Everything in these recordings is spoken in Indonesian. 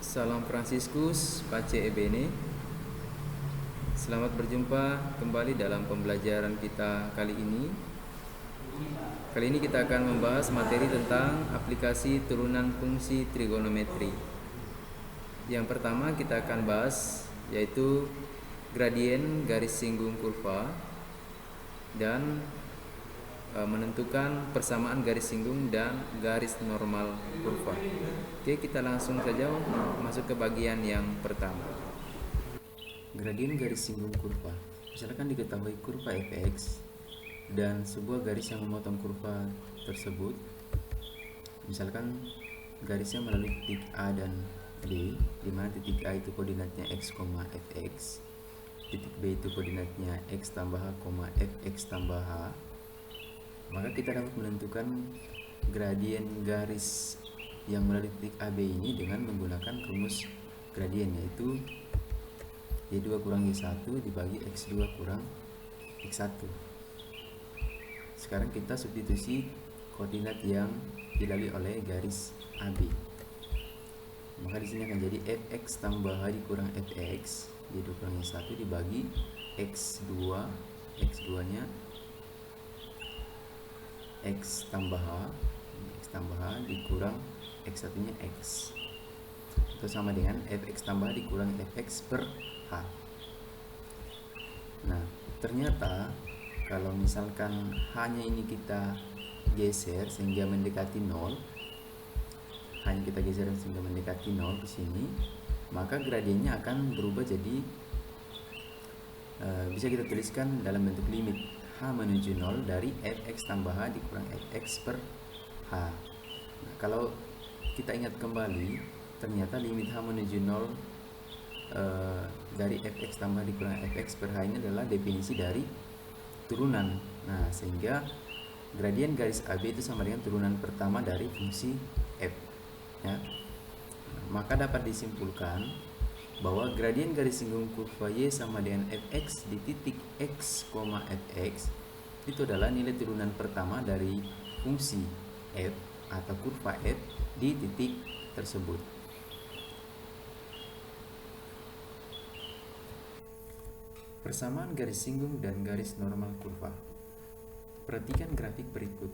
Salam Franciscus, Pace Ebene. Selamat berjumpa kembali dalam pembelajaran kita kali ini. Kali ini kita akan membahas materi tentang aplikasi turunan fungsi trigonometri. Yang pertama kita akan bahas yaitu gradien garis singgung kurva dan menentukan persamaan garis singgung dan garis normal kurva. Oke, kita langsung saja masuk ke bagian yang pertama. Gradien garis singgung kurva. Misalkan diketahui kurva fx dan sebuah garis yang memotong kurva tersebut. Misalkan garisnya melalui titik A dan B, di mana titik A itu koordinatnya x, fx, titik B itu koordinatnya x tambah h, fx tambah h. Maka kita dapat menentukan gradien garis yang melalui titik AB ini dengan menggunakan rumus gradien, yaitu Y2 kurang Y1 dibagi X2 kurang X1. Sekarang kita substitusi koordinat yang dilalui oleh garis AB. Maka di sini akan jadi Fx tambah H dikurang Fx, Y2 kurang Y1 dibagi X2, X2 nya X tambah H dikurang X1 nya X, itu sama dengan Fx tambah dikurang Fx per H. Nah, ternyata kalau misalkan H nya ini kita geser sehingga mendekati 0, hanya kita geser sehingga mendekati 0 ke sini, maka gradiennya akan berubah jadi bisa kita tuliskan dalam bentuk limit H menuju 0 dari Fx tambah H dikurang Fx per H. Nah, kalau kita ingat kembali, ternyata limit H menuju 0 dari Fx tambah dikurang Fx per H ini adalah definisi dari turunan. Nah, sehingga gradien garis AB itu sama dengan turunan pertama dari fungsi f. Ya. Maka dapat disimpulkan bahwa gradien garis singgung kurva Y sama dengan Fx di titik x, Fx itu adalah nilai turunan pertama dari fungsi f atau kurva f di titik tersebut. Persamaan garis singgung dan garis normal kurva. Perhatikan grafik berikut.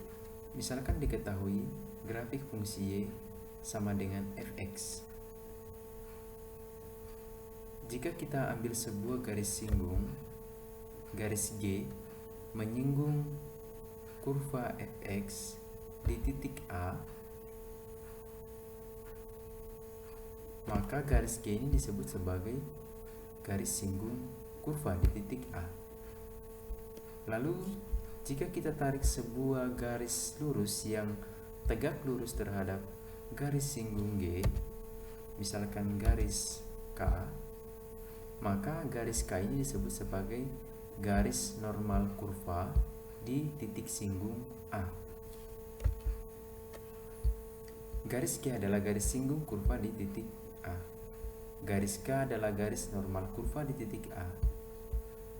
Misalkan diketahui grafik fungsi Y sama dengan Fx. Jika kita ambil sebuah garis singgung, garis G menyinggung kurva Fx di titik A, maka garis G ini disebut sebagai garis singgung kurva di titik A. Lalu, jika kita tarik sebuah garis lurus yang tegak lurus terhadap garis singgung G, misalkan garis K, maka garis K ini disebut sebagai garis normal kurva di titik singgung A. Garis G adalah garis singgung kurva di titik A. Garis K adalah garis normal kurva di titik A,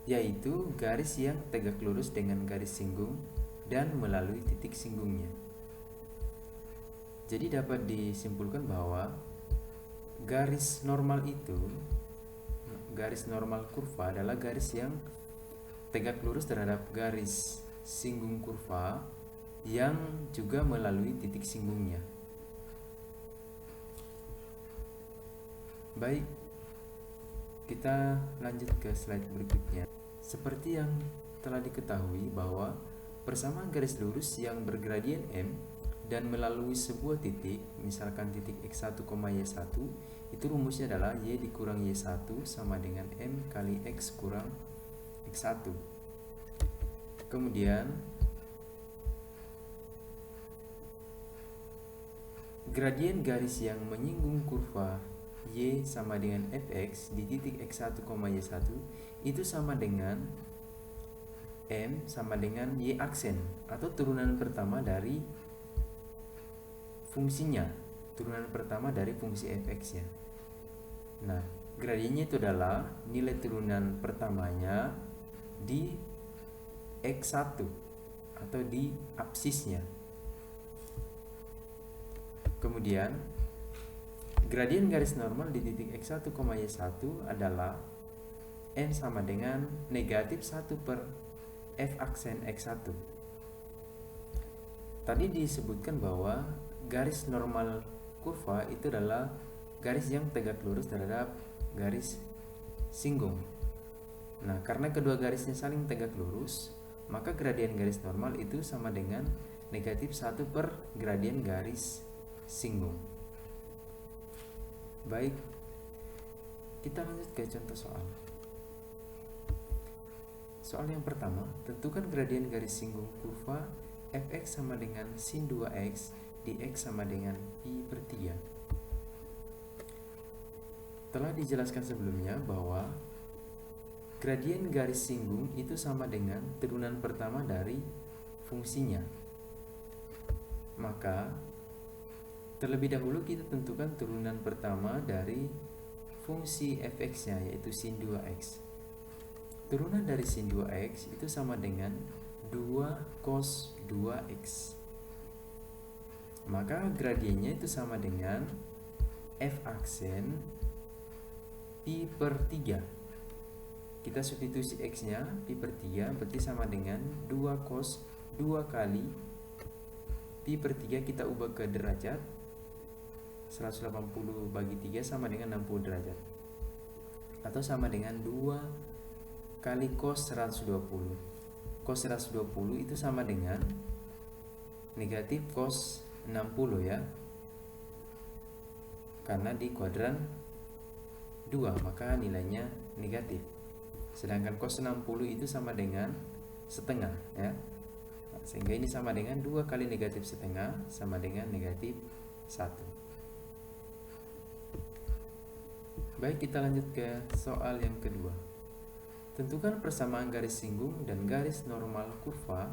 yaitu garis yang tegak lurus dengan garis singgung dan melalui titik singgungnya. Jadi dapat disimpulkan bahwa garis normal kurva adalah garis yang tegak lurus terhadap garis singgung kurva yang juga melalui titik singgungnya. Baik, kita lanjut ke slide berikutnya. Seperti yang telah diketahui bahwa persamaan garis lurus yang bergradien M dan melalui sebuah titik, misalkan titik x1, y1, itu rumusnya adalah y dikurang y1 sama dengan m kali x kurang x1. Kemudian gradien garis yang menyinggung kurva y sama dengan fx di titik x1, y1 itu sama dengan m sama dengan y aksen atau turunan pertama dari fungsinya, turunan pertama dari fungsi fx-nya. Nah, gradiennya itu adalah nilai turunan pertamanya di x1 atau di absisnya. Kemudian Gradien garis normal di titik X1, Y1 adalah N sama dengan negatif 1 per F aksen X1. Tadi disebutkan bahwa garis normal kurva itu adalah garis yang tegak lurus terhadap garis singgung. Nah, karena kedua garisnya saling tegak lurus, maka gradien garis normal itu sama dengan negatif 1 per gradien garis singgung. Baik, kita lanjut ke contoh soal. Soal yang pertama, tentukan gradien garis singgung kurva fx sama dengan sin 2x di x sama dengan pi per 3. Telah dijelaskan sebelumnya bahwa gradien garis singgung itu sama dengan turunan pertama dari fungsinya. Maka terlebih dahulu kita tentukan turunan pertama dari fungsi fx-nya, yaitu sin 2x. Turunan dari sin 2x itu sama dengan 2 cos 2x. Maka gradiennya itu sama dengan f aksen pi per 3. Kita substitusi x-nya pi per 3 berarti sama dengan 2 cos 2 kali pi per 3 kita ubah ke derajat. 180 bagi 3 sama dengan 60 derajat. Atau sama dengan 2 kali cos 120. Cos 120 itu sama dengan negatif cos 60 ya. Karena di kuadran 2 maka nilainya negatif. Sedangkan cos 60 itu sama dengan setengah ya. Sehingga ini sama dengan 2 kali negatif setengah sama dengan negatif 1. Baik, kita lanjut ke soal yang kedua. Tentukan persamaan garis singgung dan garis normal kurva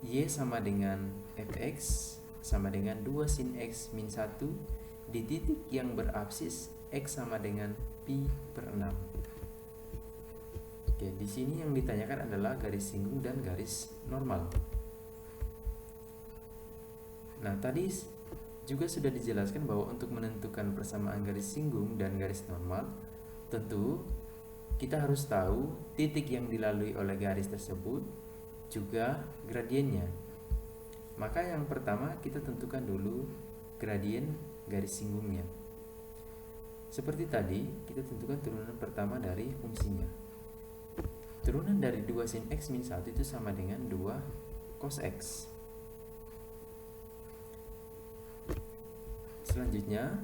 y sama dengan fx sama dengan 2 sin x min 1 di titik yang berabsis x sama dengan pi per 6. Oke, di sini yang ditanyakan adalah garis singgung dan garis normal. Nah, tadi juga sudah dijelaskan bahwa untuk menentukan persamaan garis singgung dan garis normal, tentu kita harus tahu titik yang dilalui oleh garis tersebut, juga gradiennya. Maka yang pertama kita tentukan dulu gradien garis singgungnya. Seperti tadi, kita tentukan turunan pertama dari fungsinya. Turunan dari 2 sin x min 1 itu sama dengan 2 cos x. Selanjutnya,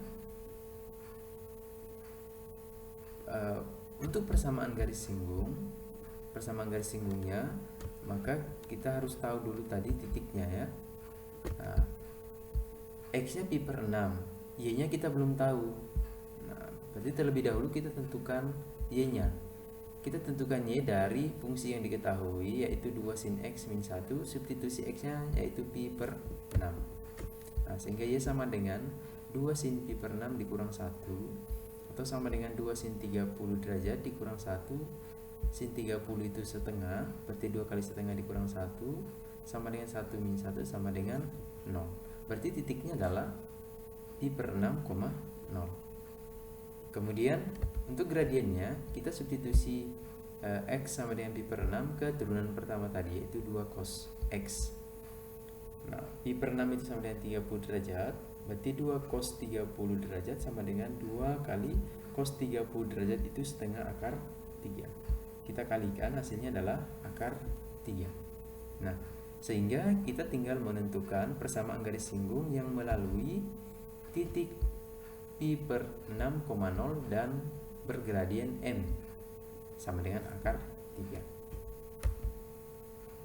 untuk persamaan garis singgungnya, maka kita harus tahu dulu tadi titiknya ya. Nah, x-nya pi per 6, y-nya kita belum tahu. Nah, berarti terlebih dahulu kita tentukan y-nya. Kita tentukan y dari fungsi yang diketahui, yaitu 2 sin x min 1, substitusi x-nya yaitu pi per 6. Nah, sehingga y sama dengan 2 sin pi per 6 dikurang 1, atau sama dengan 2 sin 30 derajat dikurang 1. Sin 30 itu setengah, berarti 2 kali setengah dikurang 1 sama dengan 1 min 1 sama dengan 0. Berarti titiknya adalah pi per 6, 0. Kemudian untuk gradiennya kita substitusi x sama dengan pi per 6 ke turunan pertama tadi, yaitu 2 cos x. Nah, pi per 6 itu sama dengan 30 derajat, berarti 2 cos 30 derajat sama dengan 2 kali cos 30 derajat itu setengah akar 3. Kita kalikan, hasilnya adalah akar 3. Nah, sehingga kita tinggal menentukan persamaan garis singgung yang melalui titik pi per 6,0 dan bergradien m sama dengan akar 3.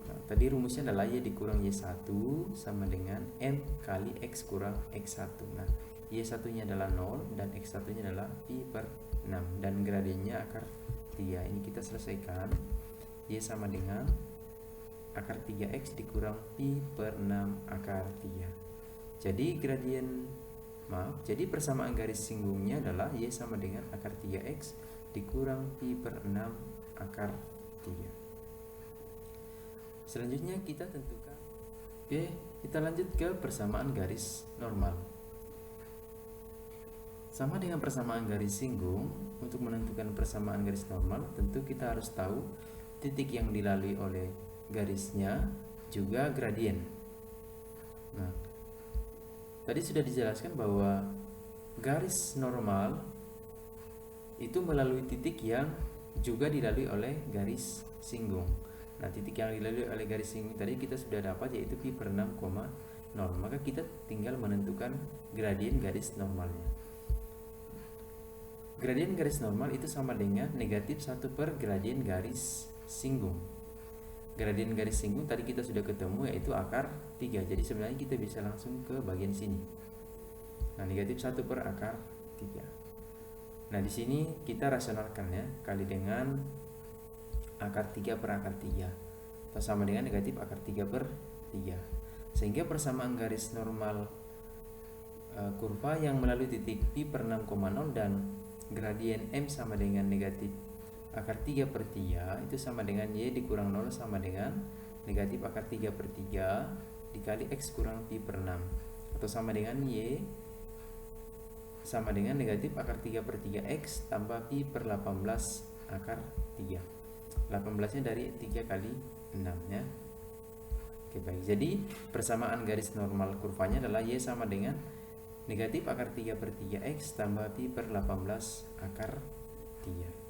Nah, tadi rumusnya adalah y dikurang y1 sama dengan m kali x kurang x1. Nah, y1 nya adalah 0 dan x1 nya adalah pi per 6 dan gradiennya akar 3. Ini kita selesaikan. Y sama dengan akar 3x dikurang pi per 6 akar 3. Jadi persamaan garis singgungnya adalah y sama dengan akar 3x dikurang pi per 6 akar 3. Selanjutnya kita tentukan. Oke, kita lanjut ke persamaan garis normal. Sama dengan persamaan garis singgung, untuk menentukan persamaan garis normal, tentu kita harus tahu titik yang dilalui oleh garisnya, juga gradien. Nah, tadi sudah dijelaskan bahwa garis normal itu melalui titik yang juga dilalui oleh garis singgung. Nah, titik yang dilalui oleh garis singgung tadi kita sudah dapat, yaitu pi per 6,0. Maka kita tinggal menentukan gradien garis normalnya. Gradien garis normal itu sama dengan negatif 1 per gradien garis singgung. Gradien garis singgung tadi kita sudah ketemu, yaitu akar 3. Jadi sebenarnya kita bisa langsung ke bagian sini. Nah, negatif 1 per akar 3. Nah, di sini kita rasionalkan ya, kali dengan akar 3 per akar 3, atau sama dengan negatif akar 3 per 3. Sehingga persamaan garis normal kurva yang melalui titik pi per 6,0 dan gradien M sama dengan negatif akar 3 per 3 itu sama dengan Y dikurang 0 sama dengan negatif akar 3 per 3 dikali X kurang pi per 6, atau sama dengan Y sama dengan negatif akar 3 per 3X tambah pi per 18 akar 3. 18 nya dari 3 kali 6 ya. Oke, baik. Jadi persamaan garis normal kurvanya adalah Y sama dengan negatif akar 3 per 3X tambah pi per 18 akar 3.